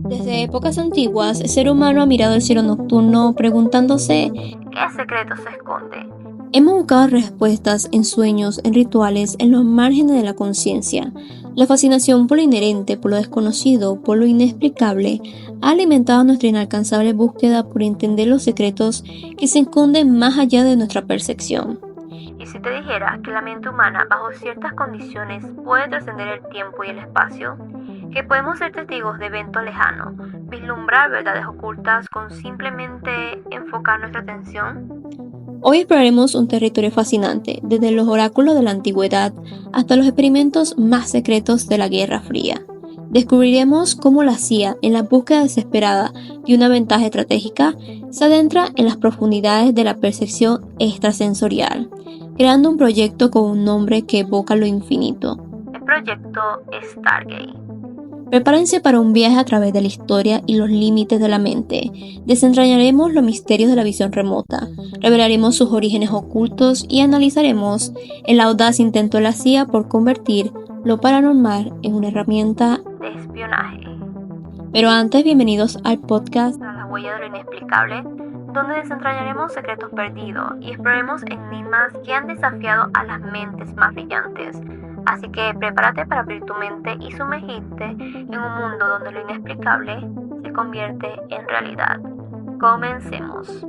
Desde épocas antiguas, el ser humano ha mirado el cielo nocturno preguntándose ¿qué secreto se esconde? Hemos buscado respuestas en sueños, en rituales, en los márgenes de la conciencia. La fascinación por lo inherente, por lo desconocido, por lo inexplicable, ha alimentado nuestra inalcanzable búsqueda por entender los secretos que se esconden más allá de nuestra percepción. ¿Y si te dijera que la mente humana, bajo ciertas condiciones, puede trascender el tiempo y el espacio? Que podemos ser testigos de eventos lejanos, vislumbrar verdades ocultas con simplemente enfocar nuestra atención. Hoy exploraremos un territorio fascinante, desde los oráculos de la antigüedad hasta los experimentos más secretos de la Guerra Fría. Descubriremos cómo la CIA, en la búsqueda desesperada de una ventaja estratégica, se adentra en las profundidades de la percepción extrasensorial, creando un proyecto con un nombre que evoca lo infinito. El proyecto Stargate. Prepárense para un viaje a través de la historia y los límites de la mente. Desentrañaremos los misterios de la visión remota, revelaremos sus orígenes ocultos y analizaremos el audaz intento de la CIA por convertir lo paranormal en una herramienta de espionaje. Pero antes, bienvenidos al podcast A la huella de lo inexplicable, donde desentrañaremos secretos perdidos y exploraremos enigmas que han desafiado a las mentes más brillantes. Así que prepárate para abrir tu mente y sumergirte en un mundo donde lo inexplicable se convierte en realidad. Comencemos.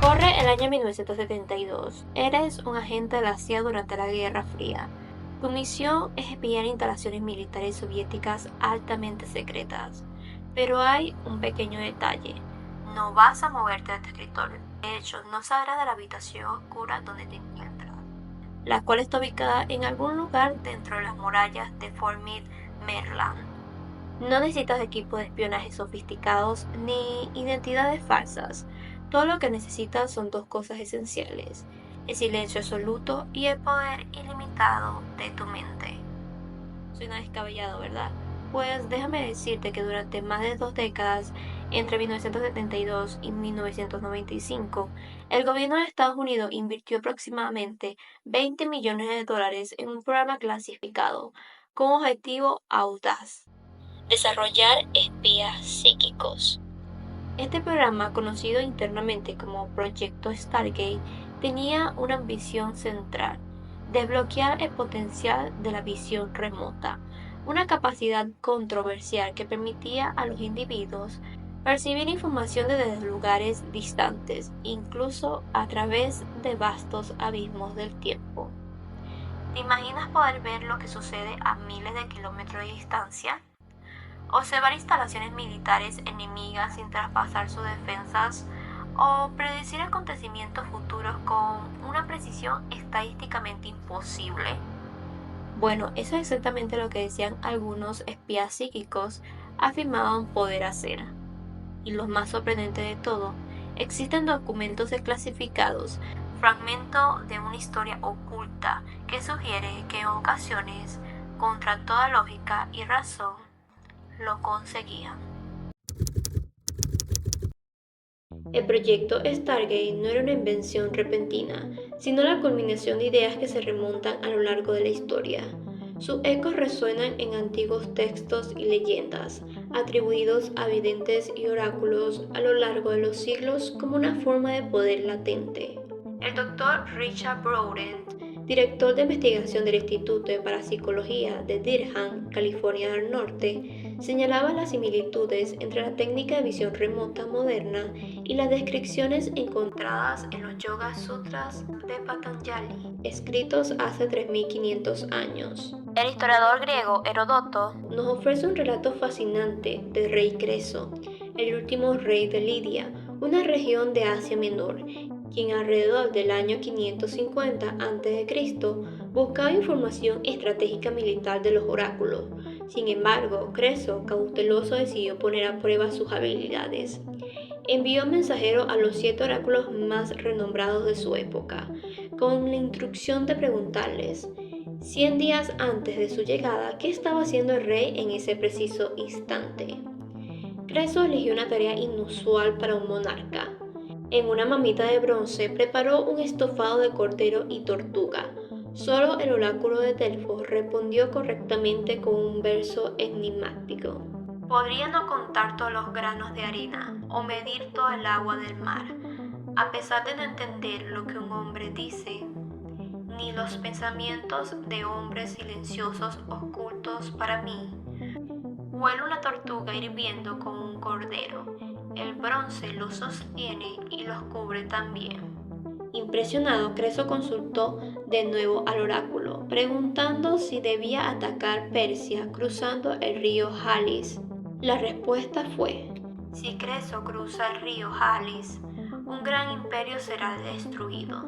Corre el año 1972. Eres un agente de la CIA durante la Guerra Fría. Tu misión es espiar instalaciones militares soviéticas altamente secretas. Pero hay un pequeño detalle. No vas a moverte de tu escritorio. De hecho, no saldrás de la habitación oscura donde te encuentras, la cual está ubicada en algún lugar dentro de las murallas de Fort Meade, Maryland. No necesitas equipos de espionaje sofisticados ni identidades falsas. Todo lo que necesitas son dos cosas esenciales: el silencio absoluto y el poder ilimitado de tu mente. Suena descabellado, ¿verdad? Pues déjame decirte que durante más de 2 décadas, entre 1972 y 1995, el gobierno de Estados Unidos invirtió aproximadamente $20 millones en un programa clasificado con objetivo audaz: desarrollar espías psíquicos. Este programa, conocido internamente como Proyecto Stargate, tenía una ambición central: desbloquear el potencial de la visión remota, una capacidad controversial que permitía a los individuos percibir información desde lugares distantes, incluso a través de vastos abismos del tiempo. ¿Te imaginas poder ver lo que sucede a miles de kilómetros de distancia? Observar instalaciones militares enemigas sin traspasar sus defensas, o predecir acontecimientos futuros con una precisión estadísticamente imposible. Bueno, eso es exactamente lo que decían algunos espías psíquicos afirmaban poder hacer. Y lo más sorprendente de todo, existen documentos desclasificados, fragmentos de una historia oculta que sugiere que en ocasiones, contra toda lógica y razón, lo conseguían. El proyecto Stargate no era una invención repentina, sino la culminación de ideas que se remontan a lo largo de la historia. Sus ecos resuenan en antiguos textos y leyendas, atribuidos a videntes y oráculos a lo largo de los siglos como una forma de poder latente. El doctor Richard Broughton, director de investigación del Instituto de Parapsicología de Durham, California del Norte, señalaba las similitudes entre la técnica de visión remota moderna y las descripciones encontradas en los Yoga Sutras de Patanjali, escritos hace 3500 años. El historiador griego Heródoto nos ofrece un relato fascinante del rey Creso, el último rey de Lidia, una región de Asia Menor, quien alrededor del año 550 a.C. buscaba información estratégica militar de los oráculos. Sin embargo, Creso, cauteloso, decidió poner a prueba sus habilidades. Envió mensajeros a los 7 oráculos más renombrados de su época, con la instrucción de preguntarles, 100 días antes de su llegada, qué estaba haciendo el rey en ese preciso instante. Creso eligió una tarea inusual para un monarca: En una mamita de bronce preparó un estofado de cordero y tortuga. Solo el oráculo de Delfos respondió correctamente con un verso enigmático. Podría no contar todos los granos de harina o medir todo el agua del mar, a pesar de no entender lo que un hombre dice, ni los pensamientos de hombres silenciosos ocultos para mí. Huele una tortuga hirviendo con un cordero. El bronce los sostiene y los cubre también. Impresionado, Creso consultó de nuevo al oráculo, preguntando si debía atacar Persia cruzando el río Halis. La respuesta fue: si Creso cruza el río Halis, un gran imperio será destruido.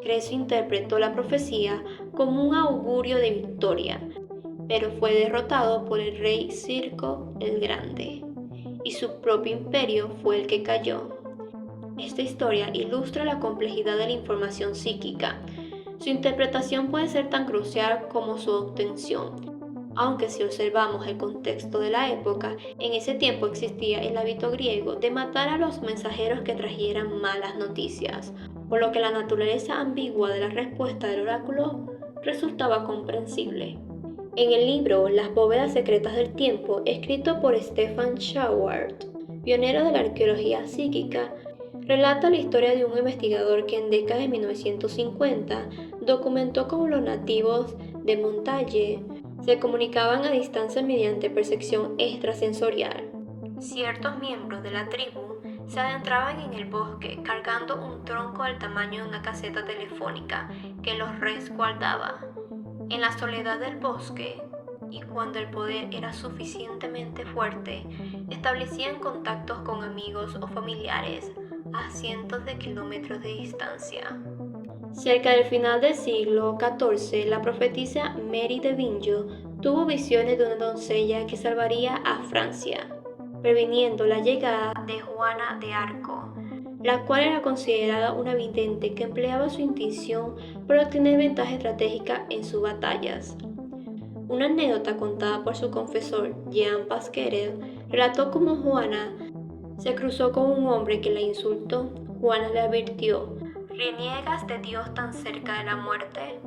Creso interpretó la profecía como un augurio de victoria, pero fue derrotado por el rey Circo el Grande, y su propio imperio fue el que cayó. Esta historia ilustra la complejidad de la información psíquica. Su interpretación puede ser tan crucial como su obtención, aunque si observamos el contexto de la época, en ese tiempo existía el hábito griego de matar a los mensajeros que trajeran malas noticias, por lo que la naturaleza ambigua de la respuesta del oráculo resultaba comprensible. En el libro Las bóvedas secretas del tiempo, escrito por Stefan Schauert, pionero de la arqueología psíquica, relata la historia de un investigador que en décadas de 1950 documentó cómo los nativos de Montalle se comunicaban a distancia mediante percepción extrasensorial. Ciertos miembros de la tribu se adentraban en el bosque cargando un tronco del tamaño de una caseta telefónica que los resguardaba. En la soledad del bosque, y cuando el poder era suficientemente fuerte, establecían contactos con amigos o familiares a cientos de kilómetros de distancia. Cerca del final del siglo XIV, la profetisa Mary de Vinjo tuvo visiones de una doncella que salvaría a Francia, previniendo la llegada de Juana de Arco, la cual era considerada una vidente que empleaba su intuición para obtener ventaja estratégica en sus batallas. Una anécdota contada por su confesor, Jean Pasquerel, relató cómo Juana se cruzó con un hombre que la insultó. Juana le advirtió: ¿reniegas de Dios tan cerca de la muerte?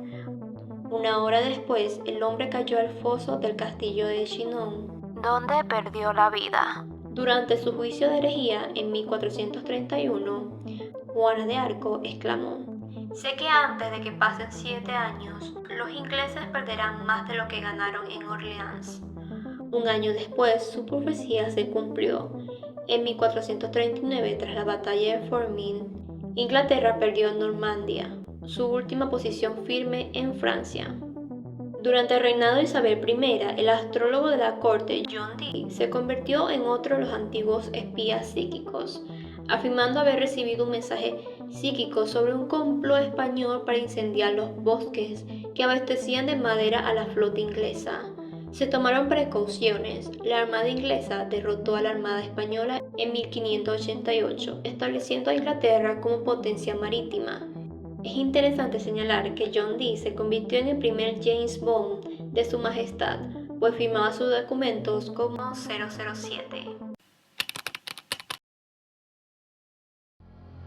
Una hora después, el hombre cayó al foso del castillo de Chinon, donde perdió la vida. Durante su juicio de herejía en 1431, Juana de Arco exclamó: sé que antes de que pasen 7 años, los ingleses perderán más de lo que ganaron en Orleans. Un año después, su profecía se cumplió. En 1439, tras la batalla de Formins, Inglaterra perdió Normandia, su última posición firme en Francia. Durante el reinado de Isabel I, el astrólogo de la corte John Dee se convirtió en otro de los antiguos espías psíquicos, afirmando haber recibido un mensaje psíquico sobre un complot español para incendiar los bosques que abastecían de madera a la flota inglesa. Se tomaron precauciones. La armada inglesa derrotó a la armada española en 1588, estableciendo a Inglaterra como potencia marítima. Es interesante señalar que John Dee se convirtió en el primer James Bond de Su Majestad, pues firmaba sus documentos como 007.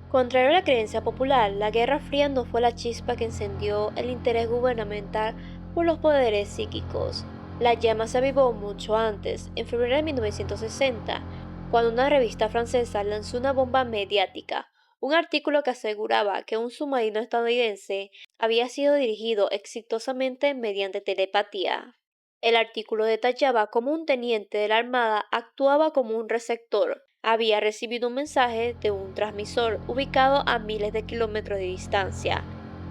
Contrario a la creencia popular, la Guerra Fría no fue la chispa que encendió el interés gubernamental por los poderes psíquicos. La llama se avivó mucho antes, en febrero de 1960, cuando una revista francesa lanzó una bomba mediática, un artículo que aseguraba que un submarino estadounidense había sido dirigido exitosamente mediante telepatía. El artículo detallaba cómo un teniente de la Armada actuaba como un receptor. Había recibido un mensaje de un transmisor ubicado a miles de kilómetros de distancia,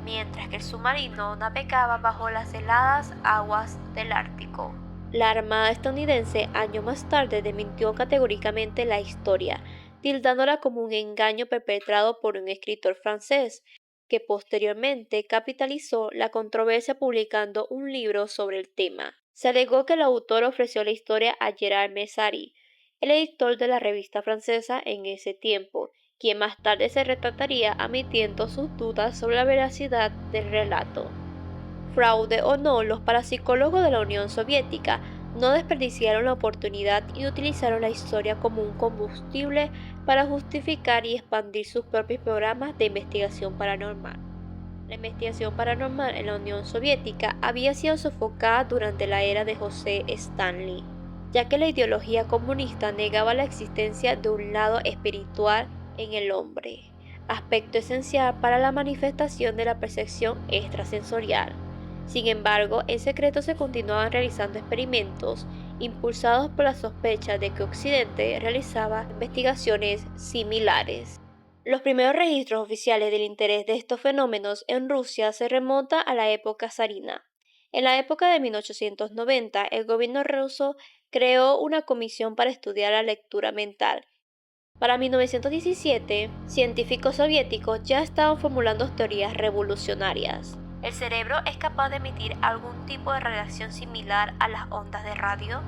mientras que el submarino navegaba bajo las heladas aguas del Ártico. La Armada estadounidense años más tarde desmintió categóricamente la historia, tildándola como un engaño perpetrado por un escritor francés, que posteriormente capitalizó la controversia publicando un libro sobre el tema. Se alegó que el autor ofreció la historia a Gerard Messari, el editor de la revista francesa en ese tiempo, quien más tarde se retrataría admitiendo sus dudas sobre la veracidad del relato. Fraude o no, los parapsicólogos de la Unión Soviética No desperdiciaron la oportunidad y utilizaron la historia como un combustible para justificar y expandir sus propios programas de investigación paranormal. La investigación paranormal en la Unión Soviética había sido sofocada durante la era de José Stanley, ya que la ideología comunista negaba la existencia de un lado espiritual en el hombre, aspecto esencial para la manifestación de la percepción extrasensorial. Sin embargo, en secreto se continuaban realizando experimentos impulsados por la sospecha de que Occidente realizaba investigaciones similares. Los primeros registros oficiales del interés de estos fenómenos en Rusia se remontan a la época zarina. En la época de 1890, el gobierno ruso creó una comisión para estudiar la lectura mental. Para 1917, científicos soviéticos ya estaban formulando teorías revolucionarias. ¿El cerebro es capaz de emitir algún tipo de radiación similar a las ondas de radio?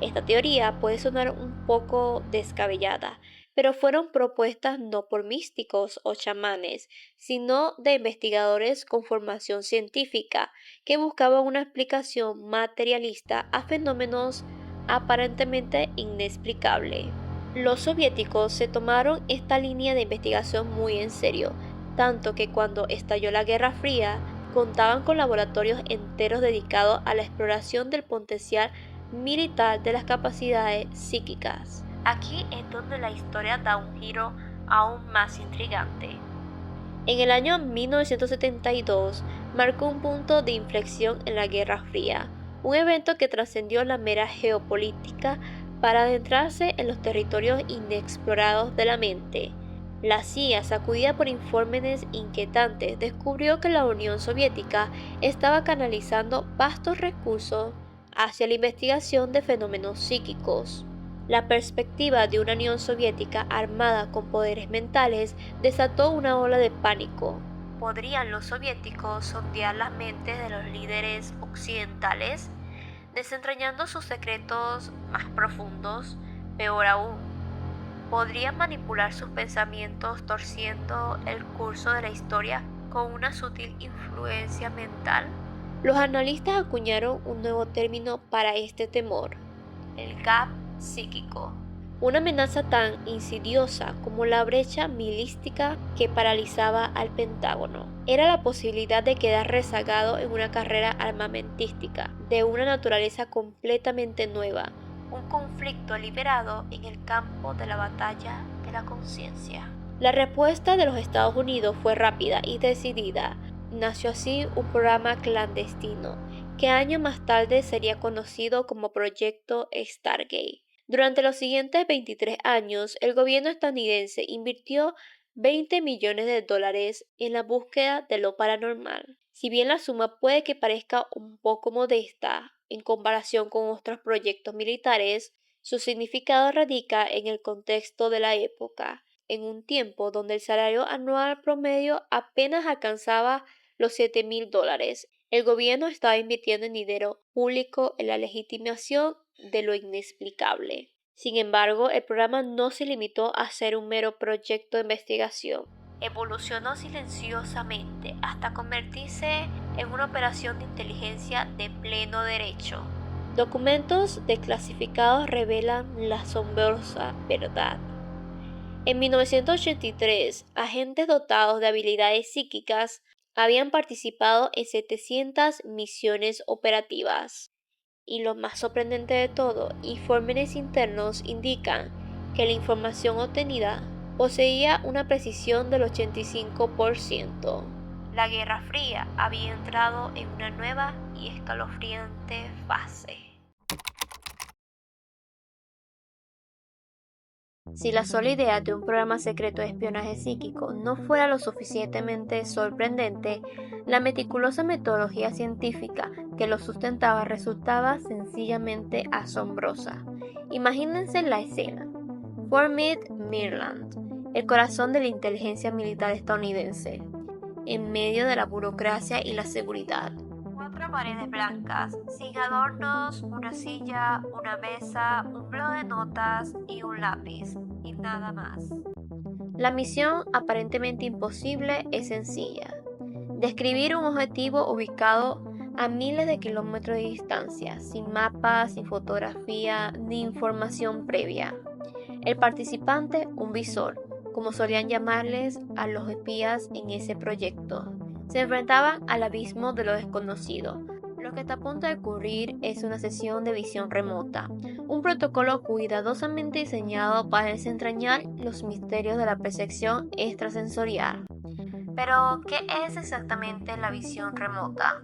Esta teoría puede sonar un poco descabellada, pero fueron propuestas no por místicos o chamanes, sino de investigadores con formación científica que buscaban una explicación materialista a fenómenos aparentemente inexplicables. Los soviéticos se tomaron esta línea de investigación muy en serio, tanto que cuando estalló la Guerra Fría, contaban con laboratorios enteros dedicados a la exploración del potencial militar de las capacidades psíquicas. Aquí es donde la historia da un giro aún más intrigante. En el año 1972 marcó un punto de inflexión en la Guerra Fría, un evento que trascendió la mera geopolítica para adentrarse en los territorios inexplorados de la mente. La CIA, sacudida por informes inquietantes, descubrió que la Unión Soviética estaba canalizando vastos recursos hacia la investigación de fenómenos psíquicos. La perspectiva de una Unión Soviética armada con poderes mentales desató una ola de pánico. ¿Podrían los soviéticos sondear las mentes de los líderes occidentales, desentrañando sus secretos más profundos? Peor aún, ¿podrían manipular sus pensamientos torciendo el curso de la historia con una sutil influencia mental? Los analistas acuñaron un nuevo término para este temor: el gap psíquico, una amenaza tan insidiosa como la brecha milística que paralizaba al Pentágono. Era la posibilidad de quedar rezagado en una carrera armamentística de una naturaleza completamente nueva, un conflicto liberado en el campo de la batalla de la conciencia. La respuesta de los Estados Unidos fue rápida y decidida. Nació así un programa clandestino, que años más tarde sería conocido como Proyecto Stargate. Durante los siguientes 23 años, el gobierno estadounidense invirtió $20 millones en la búsqueda de lo paranormal. Si bien la suma puede que parezca un poco modesta en comparación con otros proyectos militares, su significado radica en el contexto de la época, en un tiempo donde el salario anual promedio apenas alcanzaba los $7,000. El gobierno estaba invirtiendo en dinero público en la legitimación de lo inexplicable. Sin embargo, el programa no se limitó a ser un mero proyecto de investigación. Evolucionó silenciosamente hasta convertirse en una operación de inteligencia de pleno derecho. Documentos desclasificados revelan la asombrosa verdad. En 1983, agentes dotados de habilidades psíquicas habían participado en 700 misiones operativas. Y lo más sorprendente de todo, informes internos indican que la información obtenida poseía una precisión del 85%. La Guerra Fría había entrado en una nueva y escalofriante fase. Si la sola idea de un programa secreto de espionaje psíquico no fuera lo suficientemente sorprendente, la meticulosa metodología científica que lo sustentaba resultaba sencillamente asombrosa. Imagínense la escena. Fort Meade, Maryland, el corazón de la inteligencia militar estadounidense, en medio de la burocracia y la seguridad. 4 paredes blancas, sin adornos, una silla, una mesa, un bloc de notas y un lápiz, y nada más. La misión, aparentemente imposible, es sencilla: describir un objetivo ubicado a miles de kilómetros de distancia, sin mapas, sin fotografía, ni información previa. El participante, un visor, como solían llamarles a los espías en ese proyecto, se enfrentaban al abismo de lo desconocido. Lo que está a punto de ocurrir es una sesión de visión remota, un protocolo cuidadosamente diseñado para desentrañar los misterios de la percepción extrasensorial. Pero, ¿qué es exactamente la visión remota?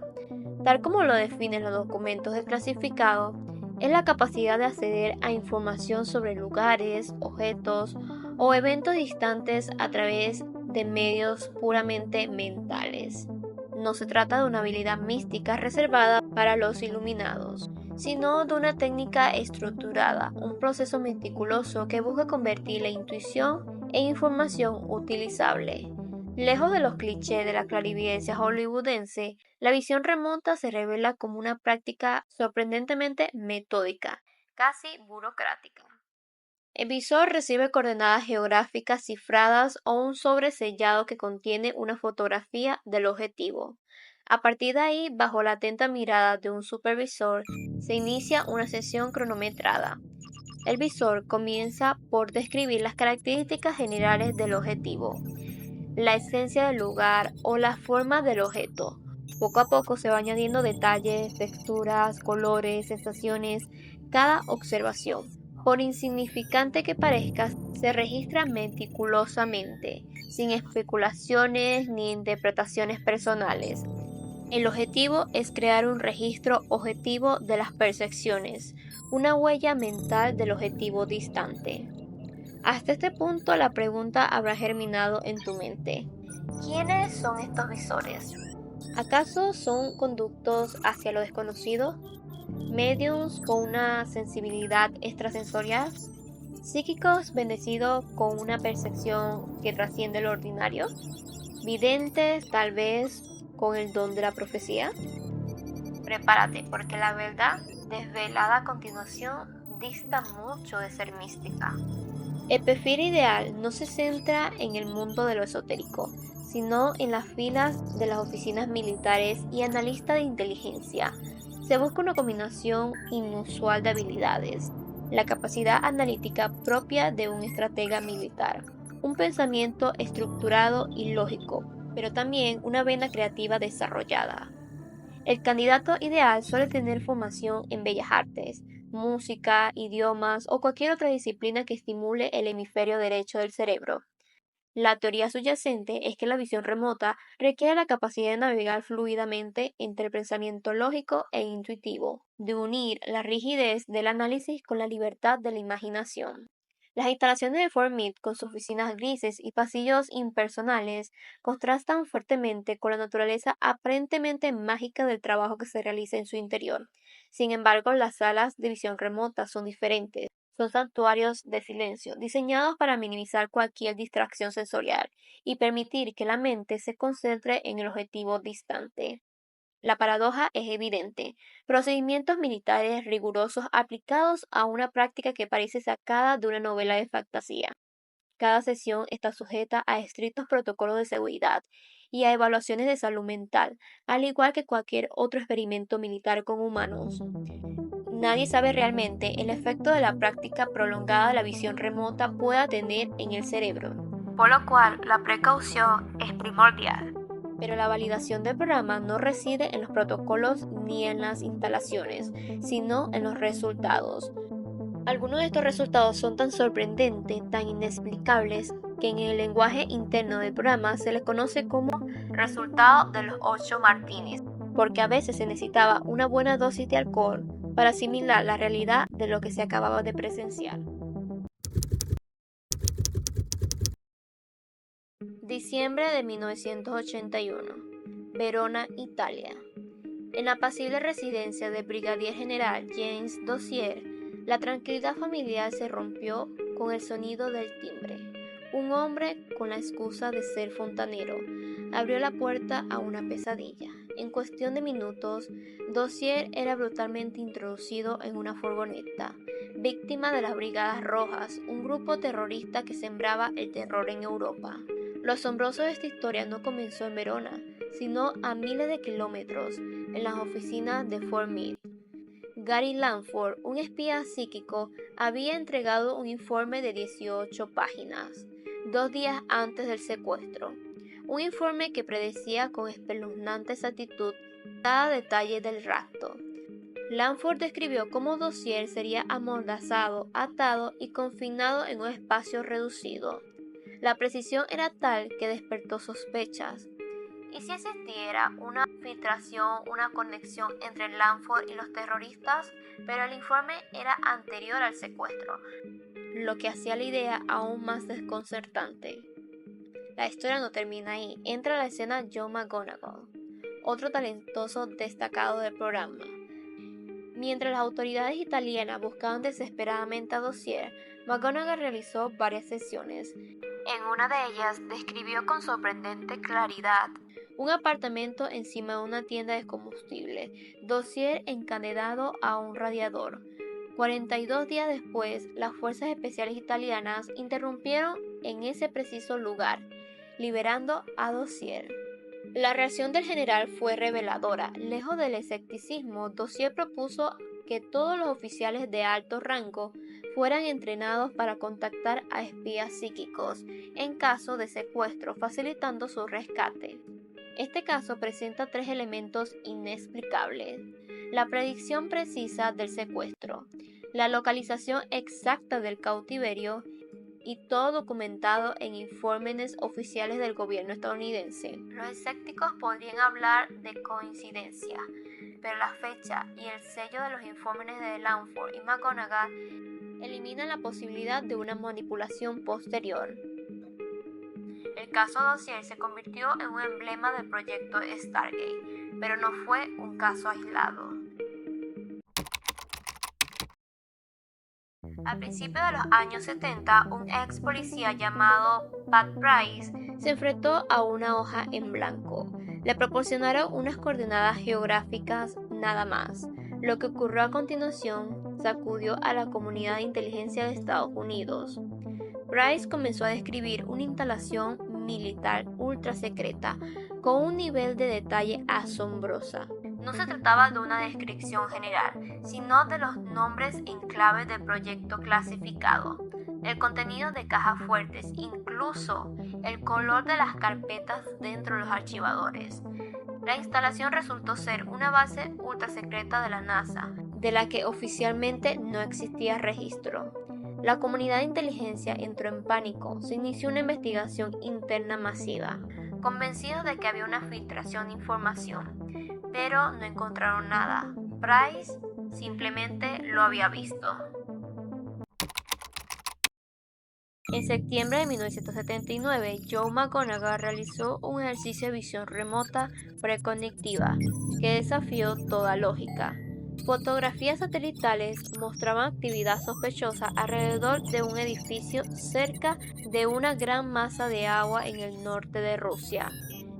Tal como lo definen los documentos desclasificados, es la capacidad de acceder a información sobre lugares, objetos o eventos distantes a través de medios puramente mentales. No se trata de una habilidad mística reservada para los iluminados, sino de una técnica estructurada, un proceso meticuloso que busca convertir la intuición en información utilizable. Lejos de los clichés de la clarividencia hollywoodense, la visión remota se revela como una práctica sorprendentemente metódica, casi burocrática. El visor recibe coordenadas geográficas cifradas o un sobre sellado que contiene una fotografía del objetivo. A partir de ahí, bajo la atenta mirada de un supervisor, se inicia una sesión cronometrada. El visor comienza por describir las características generales del objetivo, la esencia del lugar o la forma del objeto. Poco a poco se va añadiendo detalles, texturas, colores, sensaciones, cada observación. Por insignificante que parezca, se registra meticulosamente, sin especulaciones ni interpretaciones personales. El objetivo es crear un registro objetivo de las percepciones, una huella mental del objetivo distante. Hasta este punto la pregunta habrá germinado en tu mente. ¿Quiénes son estos visores? ¿Acaso son conductos hacia lo desconocido? ¿Mediums con una sensibilidad extrasensorial? ¿Psíquicos bendecidos con una percepción que trasciende lo ordinario? ¿Videntes tal vez con el don de la profecía? Prepárate, porque la verdad desvelada a continuación dista mucho de ser mística. El perfil ideal no se centra en el mundo de lo esotérico, sino en las filas de las oficinas militares y analistas de inteligencia. Se busca una combinación inusual de habilidades, la capacidad analítica propia de un estratega militar, un pensamiento estructurado y lógico, pero también una vena creativa desarrollada. El candidato ideal suele tener formación en bellas artes, música, idiomas o cualquier otra disciplina que estimule el hemisferio derecho del cerebro. La teoría subyacente es que la visión remota requiere la capacidad de navegar fluidamente entre el pensamiento lógico e intuitivo, de unir la rigidez del análisis con la libertad de la imaginación. Las instalaciones de Fort Meade, con sus oficinas grises y pasillos impersonales, contrastan fuertemente con la naturaleza aparentemente mágica del trabajo que se realiza en su interior. Sin embargo, las salas de visión remota son diferentes. Son santuarios de silencio, diseñados para minimizar cualquier distracción sensorial y permitir que la mente se concentre en el objetivo distante. La paradoja es evidente. Procedimientos militares rigurosos aplicados a una práctica que parece sacada de una novela de fantasía. Cada sesión está sujeta a estrictos protocolos de seguridad y a evaluaciones de salud mental, al igual que cualquier otro experimento militar con humanos. Nadie sabe realmente el efecto de la práctica prolongada de la visión remota pueda tener en el cerebro, por lo cual la precaución es primordial. Pero la validación del programa no reside en los protocolos ni en las instalaciones, sino en los resultados. Algunos de estos resultados son tan sorprendentes, tan inexplicables, que en el lenguaje interno del programa se les conoce como resultado de los 8 martinis, porque a veces se necesitaba una buena dosis de alcohol para asimilar la realidad de lo que se acababa de presenciar. Diciembre de 1981. Verona, Italia. En la apacible residencia del brigadier general James Dossier, la tranquilidad familiar se rompió con el sonido del timbre. Un hombre, con la excusa de ser fontanero, abrió la puerta a una pesadilla. En cuestión de minutos, Dossier era brutalmente introducido en una furgoneta, víctima de las Brigadas Rojas, un grupo terrorista que sembraba el terror en Europa. Lo asombroso de esta historia no comenzó en Verona, sino a miles de kilómetros, en las oficinas de Fort Meade. Gary Langford, un espía psíquico, había entregado un informe de 18 páginas, 2 días antes del secuestro. Un informe que predecía con espeluznante exactitud cada detalle del rapto. Langford describió cómo Dozier sería amordazado, atado y confinado en un espacio reducido. La precisión era tal que despertó sospechas. ¿Y si existiera una filtración, una conexión entre Langford y los terroristas? Pero el informe era anterior al secuestro, lo que hacía la idea aún más desconcertante. La historia no termina ahí. Entra a la escena Joe McGonagall, otro talentoso destacado del programa. Mientras las autoridades italianas buscaban desesperadamente a Dozier, McGonagall realizó varias sesiones. En una de ellas describió con sorprendente claridad un apartamento encima de una tienda de combustible, Dozier encadenado a un radiador. 42 días después, las fuerzas especiales italianas interrumpieron en ese preciso lugar, liberando a Dozier. La reacción del general fue reveladora. Lejos del escepticismo, Dozier propuso que todos los oficiales de alto rango fueran entrenados para contactar a espías psíquicos en caso de secuestro, facilitando su rescate. Este caso presenta 3 elementos inexplicables: la predicción precisa del secuestro, la localización exacta del cautiverio y todo documentado en informes oficiales del gobierno estadounidense. Los escépticos podrían hablar de coincidencia, pero la fecha y el sello de los informes de Langford y McGonagall eliminan la posibilidad de una manipulación posterior. El caso Dozier se convirtió en un emblema del proyecto Stargate, pero no fue un caso aislado. A principios de los años 70, un ex policía llamado Pat Price se enfrentó a una hoja en blanco. Le proporcionaron unas coordenadas geográficas nada más. Lo que ocurrió a continuación sacudió a la comunidad de inteligencia de Estados Unidos. Price comenzó a describir una instalación militar ultra secreta con un nivel de detalle asombrosa. No se trataba de una descripción general, sino de los nombres en clave del proyecto clasificado, el contenido de cajas fuertes, incluso el color de las carpetas dentro de los archivadores. La instalación resultó ser una base ultra secreta de la NASA, de la que oficialmente no existía registro. La comunidad de inteligencia entró en pánico. Se inició una investigación interna masiva, convencidos de que había una filtración de información, pero no encontraron nada. Price simplemente lo había visto. En septiembre de 1979, Joe McGonagall realizó un ejercicio de visión remota precognitiva que desafió toda lógica. Fotografías satelitales mostraban actividad sospechosa alrededor de un edificio cerca de una gran masa de agua en el norte de Rusia.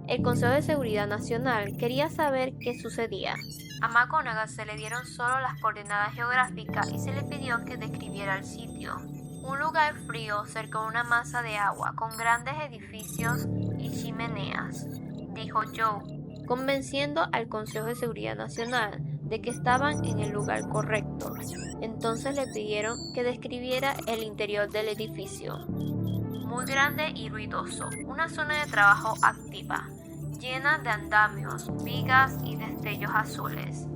El Consejo de Seguridad Nacional quería saber qué sucedía. A McGonagall se le dieron solo las coordenadas geográficas y se le pidió que describiera el sitio. Un lugar frío cerca de una masa de agua con grandes edificios y chimeneas, dijo Joe, convenciendo al Consejo de Seguridad Nacional de que estaban en el lugar correcto. Entonces le pidieron que describiera el interior del edificio. Muy grande y ruidoso, una zona de trabajo activa, llena de andamios, vigas y destellos azules,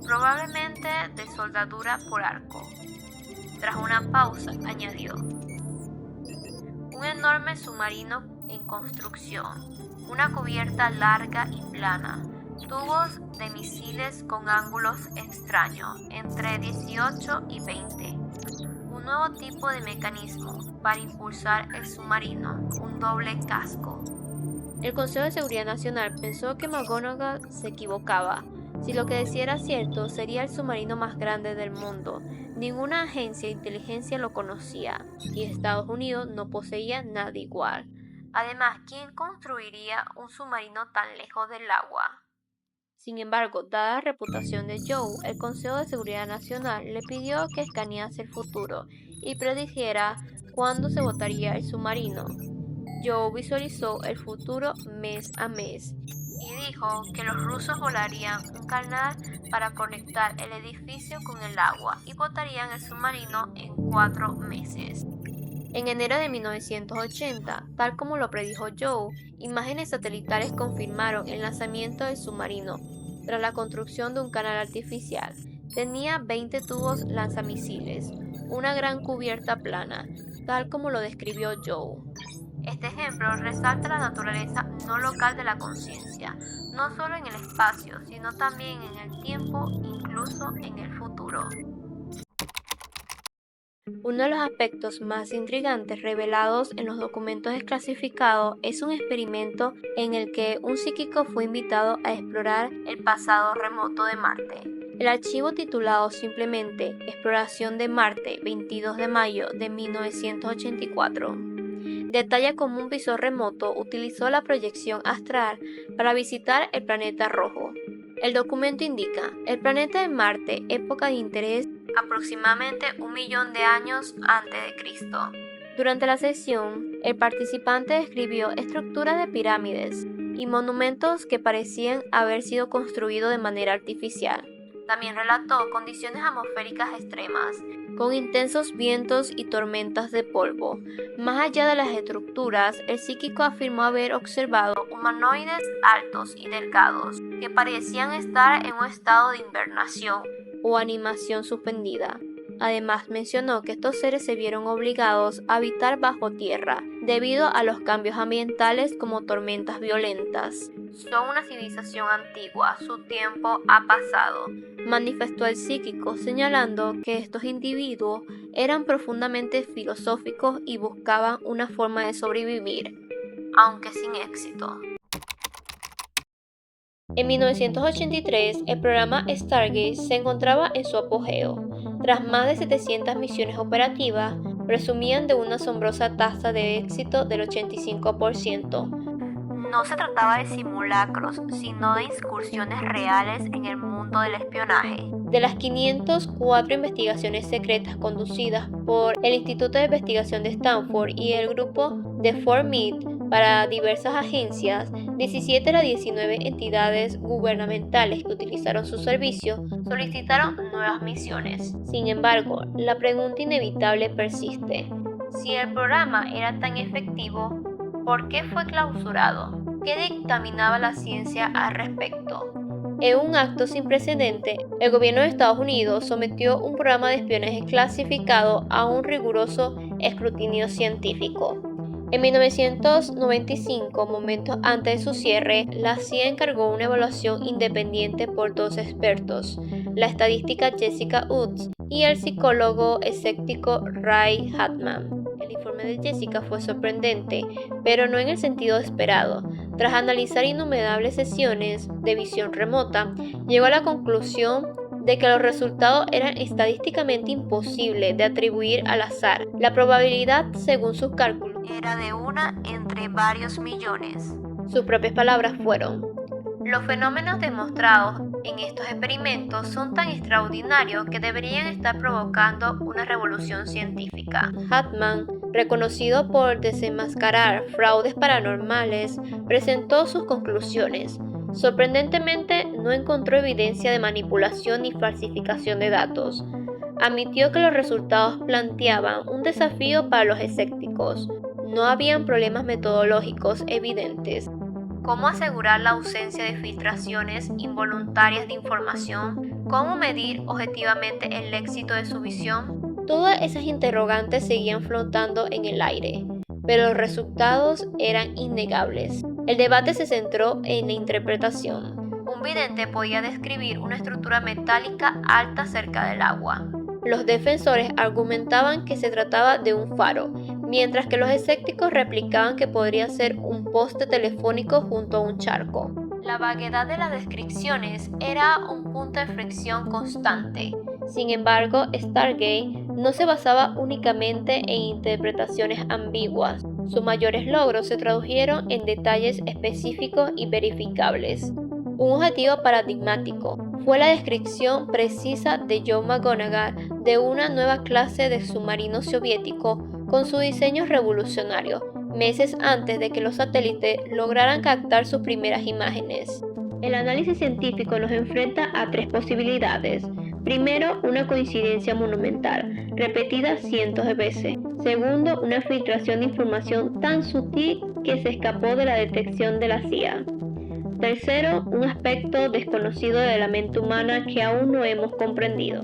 probablemente de soldadura por arco. Tras una pausa, añadió: un enorme submarino en construcción, una cubierta larga y plana, tubos de misiles con ángulos extraños, entre 18 y 20. Un nuevo tipo de mecanismo para impulsar el submarino, un doble casco. El Consejo de Seguridad Nacional pensó que McGonagall se equivocaba. Si lo que decía era cierto, sería el submarino más grande del mundo. Ninguna agencia de inteligencia lo conocía, y Estados Unidos no poseía nada igual. Además, ¿quién construiría un submarino tan lejos del agua? Sin embargo, dada la reputación de Joe, el Consejo de Seguridad Nacional le pidió que escanease el futuro y predijera cuándo se botaría el submarino. Joe visualizó el futuro mes a mes y dijo que los rusos volarían un canal para conectar el edificio con el agua y botarían el submarino en 4 meses. En enero de 1980, tal como lo predijo Joe, imágenes satelitales confirmaron el lanzamiento del submarino tras la construcción de un canal artificial. Tenía 20 tubos lanzamisiles, una gran cubierta plana, tal como lo describió Joe. Este ejemplo resalta la naturaleza no local de la conciencia, no solo en el espacio, sino también en el tiempo, incluso en el futuro. Uno de los aspectos más intrigantes revelados en los documentos desclasificados es un experimento en el que un psíquico fue invitado a explorar el pasado remoto de Marte. El archivo titulado simplemente Exploración de Marte, 22 de mayo de 1984, detalla cómo un visor remoto utilizó la proyección astral para visitar el planeta rojo. El documento indica: el planeta de Marte, época de interés, aproximadamente 1.000.000 de años antes de Cristo. Durante la sesión, el participante describió estructuras de pirámides y monumentos que parecían haber sido construidos de manera artificial. También relató condiciones atmosféricas extremas, con intensos vientos y tormentas de polvo. Más allá de las estructuras, el psíquico afirmó haber observado humanoides altos y delgados que parecían estar en un estado de hibernación o animación suspendida. Además mencionó que estos seres se vieron obligados a habitar bajo tierra debido a los cambios ambientales como tormentas violentas. Son una civilización antigua, su tiempo ha pasado, manifestó el psíquico, señalando que estos individuos eran profundamente filosóficos y buscaban una forma de sobrevivir, aunque sin éxito. En 1983, el programa Stargate se encontraba en su apogeo. Tras más de 700 misiones operativas, presumían de una asombrosa tasa de éxito del 85%. No se trataba de simulacros, sino de incursiones reales en el mundo del espionaje. De las 504 investigaciones secretas conducidas por el Instituto de Investigación de Stanford y el grupo de Fort Meade para diversas agencias, 17 de las 19 entidades gubernamentales que utilizaron su servicio solicitaron nuevas misiones. Sin embargo, la pregunta inevitable persiste: si el programa era tan efectivo, ¿por qué fue clausurado? ¿Qué dictaminaba la ciencia al respecto? En un acto sin precedente, el gobierno de Estados Unidos sometió un programa de espionaje clasificado a un riguroso escrutinio científico. En 1995, momentos antes de su cierre, la CIA encargó una evaluación independiente por 2 expertos, la estadística Jessica Utts y el psicólogo escéptico Ray Hartman. El informe de Jessica fue sorprendente, pero no en el sentido esperado. Tras analizar innumerables sesiones de visión remota, llegó a la conclusión de que los resultados eran estadísticamente imposibles de atribuir al azar. La probabilidad, según sus cálculos, era de 1 entre varios millones. Sus propias palabras fueron: los fenómenos demostrados en estos experimentos son tan extraordinarios que deberían estar provocando una revolución científica. Hartman, reconocido por desenmascarar fraudes paranormales, presentó sus conclusiones. Sorprendentemente, no encontró evidencia de manipulación ni falsificación de datos. Admitió que los resultados planteaban un desafío para los escépticos. No habían problemas metodológicos evidentes. ¿Cómo asegurar la ausencia de filtraciones involuntarias de información? ¿Cómo medir objetivamente el éxito de su visión? Todas esas interrogantes seguían flotando en el aire, pero los resultados eran innegables. El debate se centró en la interpretación. Un vidente podía describir una estructura metálica alta cerca del agua. Los defensores argumentaban que se trataba de un faro, mientras que los escépticos replicaban que podría ser un poste telefónico junto a un charco. La vaguedad de las descripciones era un punto de fricción constante. Sin embargo, Stargate no se basaba únicamente en interpretaciones ambiguas. Sus mayores logros se tradujeron en detalles específicos y verificables. Un objetivo paradigmático fue la descripción precisa de Joe McGonagall de una nueva clase de submarino soviético con su diseño revolucionario, meses antes de que los satélites lograran captar sus primeras imágenes. El análisis científico nos enfrenta a tres posibilidades. Primero, una coincidencia monumental, repetida cientos de veces. Segundo, una filtración de información tan sutil que se escapó de la detección de la CIA. Tercero, un aspecto desconocido de la mente humana que aún no hemos comprendido.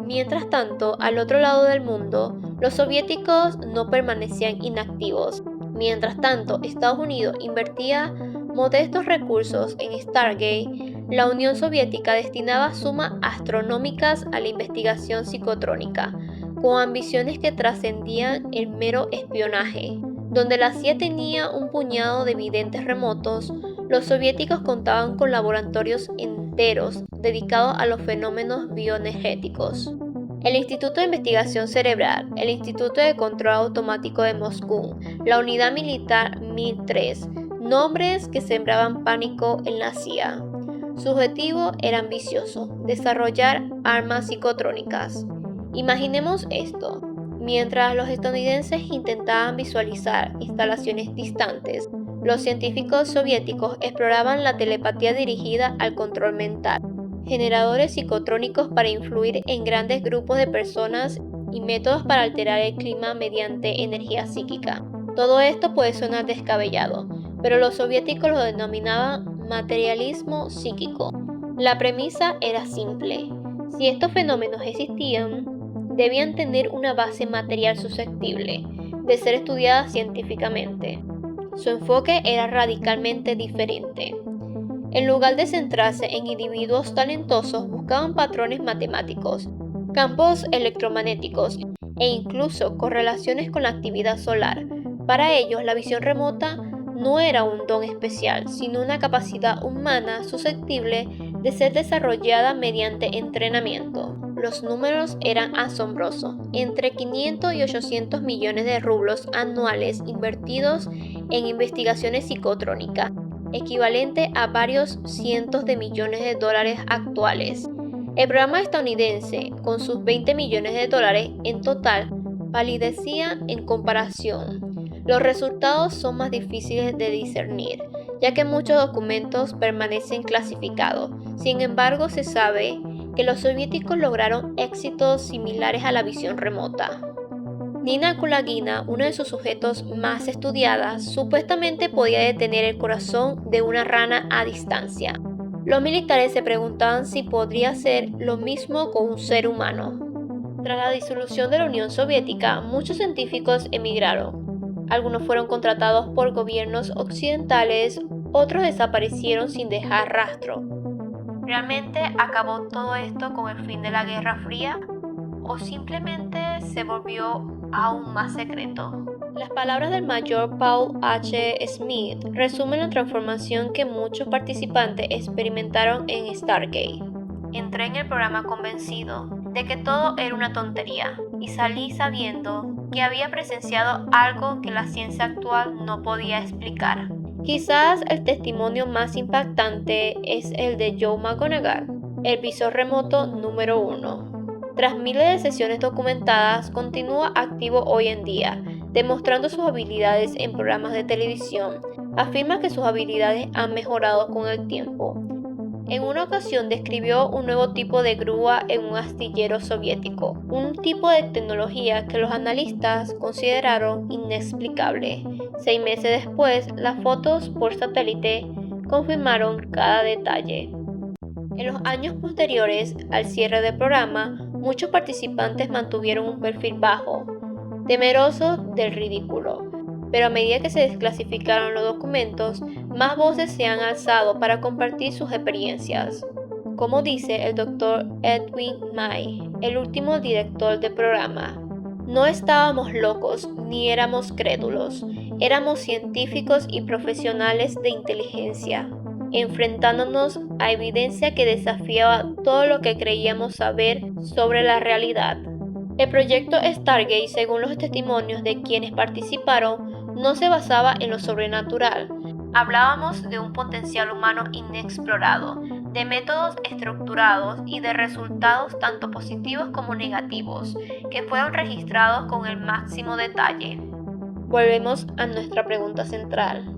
Mientras tanto, al otro lado del mundo, los soviéticos no permanecían inactivos. Mientras tanto, Estados Unidos invertía modestos recursos en Stargate. La Unión Soviética destinaba sumas astronómicas a la investigación psicotrónica, con ambiciones que trascendían el mero espionaje. Donde la CIA tenía un puñado de videntes remotos, los soviéticos contaban con laboratorios enteros dedicados a los fenómenos bioenergéticos. El Instituto de Investigación Cerebral, el Instituto de Control Automático de Moscú, la Unidad Militar Mir-3, nombres que sembraban pánico en la CIA. Su objetivo era ambicioso: desarrollar armas psicotrónicas. Imaginemos esto. Mientras los estadounidenses intentaban visualizar instalaciones distantes, los científicos soviéticos exploraban la telepatía dirigida al control mental, generadores psicotrónicos para influir en grandes grupos de personas y métodos para alterar el clima mediante energía psíquica. Todo esto puede sonar descabellado, pero los soviéticos lo denominaban materialismo psíquico. La premisa era simple: si estos fenómenos existían, debían tener una base material susceptible de ser estudiada científicamente. Su enfoque era radicalmente diferente. En lugar de centrarse en individuos talentosos, buscaban patrones matemáticos, campos electromagnéticos e incluso correlaciones con la actividad solar. Para ellos, la visión remota no era un don especial, sino una capacidad humana susceptible de ser desarrollada mediante entrenamiento. Los números eran asombrosos: entre 500 y 800 millones de rublos anuales invertidos en investigaciones psicotrónicas, equivalente a varios cientos de millones de dólares actuales. El programa estadounidense, con sus 20 millones de dólares en total, palidecía en comparación. Los resultados son más difíciles de discernir, ya que muchos documentos permanecen clasificados. Sin embargo, se sabe que los soviéticos lograron éxitos similares a la visión remota. Nina Kulagina, uno de sus sujetos más estudiadas, supuestamente podía detener el corazón de una rana a distancia. Los militares se preguntaban si podría hacer lo mismo con un ser humano. Tras la disolución de la Unión Soviética, muchos científicos emigraron. Algunos fueron contratados por gobiernos occidentales, otros desaparecieron sin dejar rastro. ¿Realmente acabó todo esto con el fin de la Guerra Fría? ¿O simplemente se volvió aún más secreto? Las palabras del mayor Paul H. Smith resumen la transformación que muchos participantes experimentaron en Stargate. Entré en el programa convencido de que todo era una tontería y salí sabiendo que había presenciado algo que la ciencia actual no podía explicar. Quizás el testimonio más impactante es el de Joe McGonagall, el visor remoto número 1. Tras miles de sesiones documentadas, continúa activo hoy en día, demostrando sus habilidades en programas de televisión. Afirma que sus habilidades han mejorado con el tiempo. En una ocasión describió un nuevo tipo de grúa en un astillero soviético, un tipo de tecnología que los analistas consideraron inexplicable. 6 meses después, las fotos por satélite confirmaron cada detalle. En los años posteriores al cierre del programa, muchos participantes mantuvieron un perfil bajo, temerosos del ridículo. Pero a medida que se desclasificaron los documentos, más voces se han alzado para compartir sus experiencias. Como dice el Dr. Edwin May, el último director del programa: no estábamos locos ni éramos crédulos, éramos científicos y profesionales de inteligencia, enfrentándonos a evidencia que desafiaba todo lo que creíamos saber sobre la realidad. El proyecto Stargate, según los testimonios de quienes participaron, no se basaba en lo sobrenatural. Hablábamos de un potencial humano inexplorado, de métodos estructurados y de resultados tanto positivos como negativos, que fueron registrados con el máximo detalle. Volvemos a nuestra pregunta central.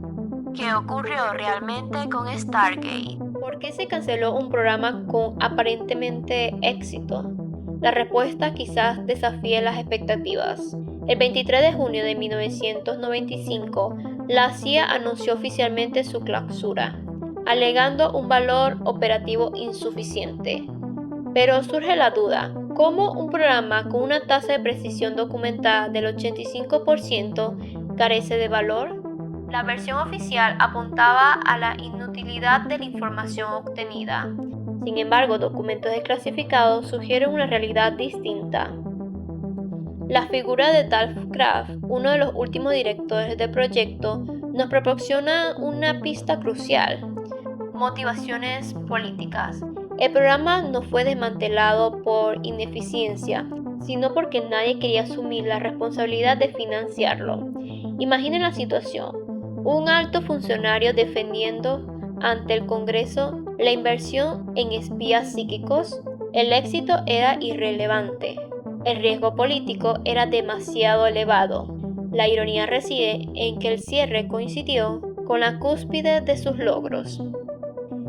¿Qué ocurrió realmente con Stargate? ¿Por qué se canceló un programa con aparentemente éxito? La respuesta quizás desafíe las expectativas. El 23 de junio de 1995, la CIA anunció oficialmente su clausura, alegando un valor operativo insuficiente. Pero surge la duda, ¿cómo un programa con una tasa de precisión documentada del 85% carece de valor? La versión oficial apuntaba a la inutilidad de la información obtenida. Sin embargo, documentos desclasificados sugieren una realidad distinta. La figura de Dave Kraft, uno de los últimos directores del proyecto, nos proporciona una pista crucial: motivaciones políticas. El programa no fue desmantelado por ineficiencia, sino porque nadie quería asumir la responsabilidad de financiarlo. Imaginen la situación: un alto funcionario defendiendo ante el Congreso la inversión en espías psíquicos. El éxito era irrelevante. El riesgo político era demasiado elevado. La ironía reside en que el cierre coincidió con la cúspide de sus logros.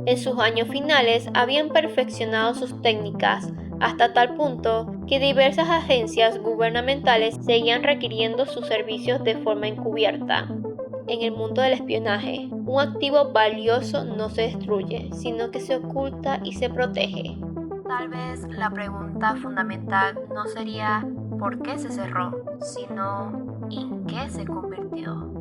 En sus años finales habían perfeccionado sus técnicas hasta tal punto que diversas agencias gubernamentales seguían requiriendo sus servicios de forma encubierta. En el mundo del espionaje, un activo valioso no se destruye, sino que se oculta y se protege. Tal vez la pregunta fundamental no sería ¿por qué se cerró?, sino ¿en qué se convirtió?